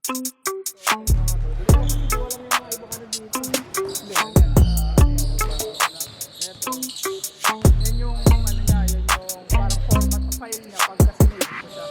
Yan yung ano niya, yan yung parang format ng file niya pagka sinave mo siya.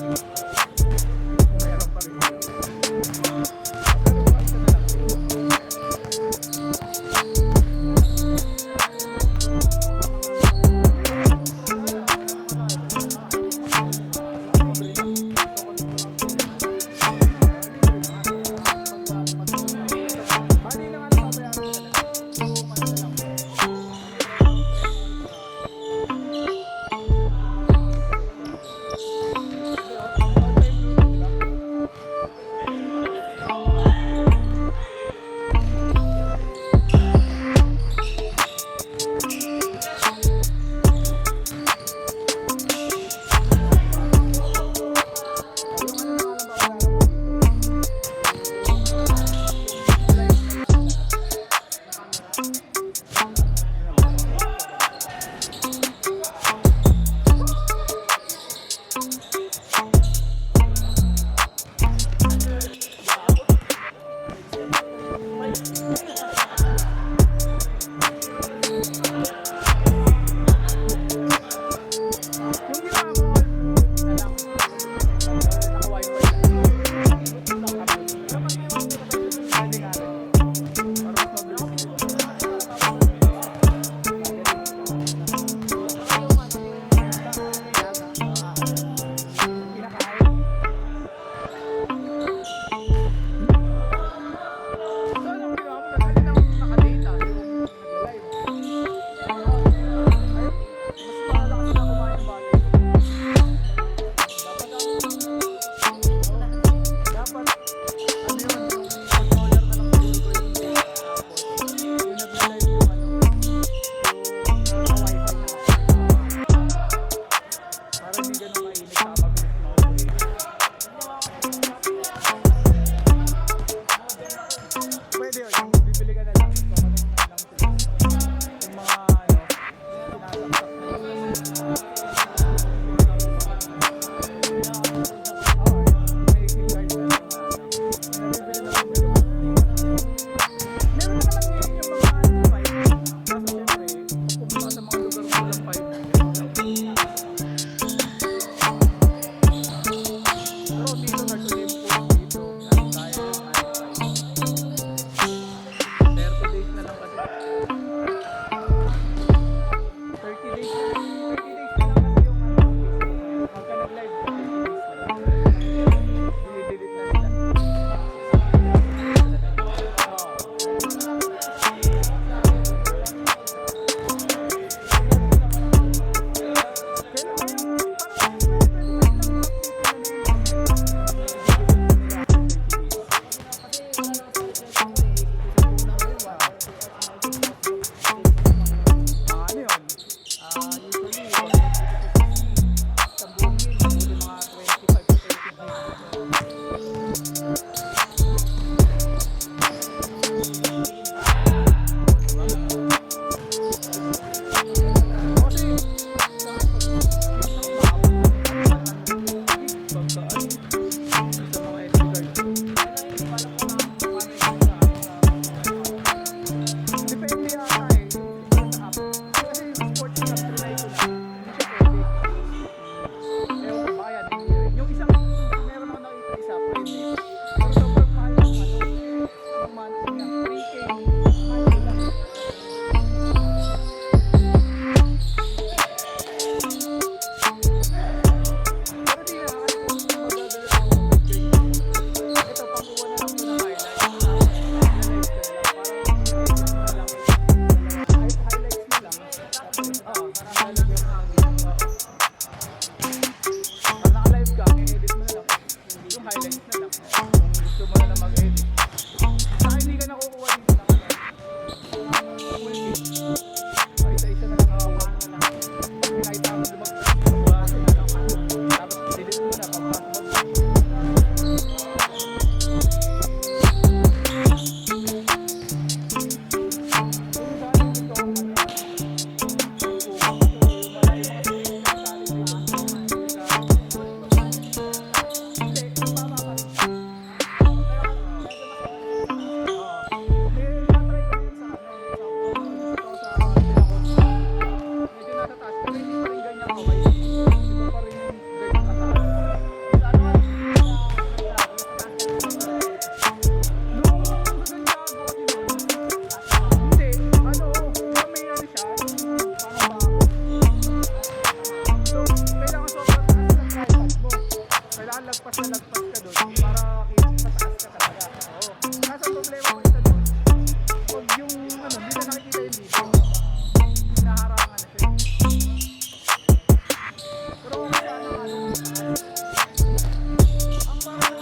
Meron pa rin. Pero ano na lang. Bali lang ano babayaran ko na lang. Yung ano na lang. Yung ginawa ko na lang, naka-wifi lang. Dapat yung pwede nga rin. Para mas mabilis. Pinakaayos. So, anong ginawa mo? Dahil lang naka-data yung nag-live. Ay, mas malakas na kumain yung battery. Dapat ano yun, yung controller na lang siguro ko yung nag-live yung ano, yung wifi na para hindi ganun mainit sa mabilis mauwi. Pwede yun, bibili ka na lang. Kukunin mo na lang sila. Yung mga ano, sinasaksak na may gift card na lang na ano. Nabibili na lang ganun. Meron naman ngayon yung mga 5. Kaso syempre, pag pumunta sa mga lugar mo walang 5. Pero dito nag-live po dito. Nasa tayo ng 30 days na lang kasi. 30 days na lang. 30 days na lang kasi yung ano. Pagka nag-live, 30 days na lang. Dinidelete na nila. Ano yun? Usually, sa buong year, usually mga 25 to 35. Kasi, sa mga SD card. Depende yata eh. Sa app. Kasi yung sports na trinay ko na. Hindi siya pwede. Ewan ko ba yan. Yung isang, meron ako nakita isa. Pwede. Pero sobrang mahal ng ano. Ang monthly niya. 3K. Monthly lang. Pero di na. Kasi kung magdadala ako ng birthday. Ito, pangkuha na lang muna highlight. Highlights ko na lang. Parang highlights mo lang. Oo, para highlight yung hangin. Pag naka-live ka, i-edit mo na lang. Yung highlights na lang. Kung gusto mo na lang mag-edit. Saka hindi ka nakukuha dito na ano. Full kit. Isa-isa na lang nakakuha mo na lang. Pag nakita mo lumagpas, na lang. Tapos delete mo na pagpasok mo. lagpas na lagpas ka doon para sa taas ka talaga. Oo. Kaso problema ko isa doon. Pag yung ano, hindi na nakikita yung dito. Hinaharangan na siya. Pero kung ano, ang parang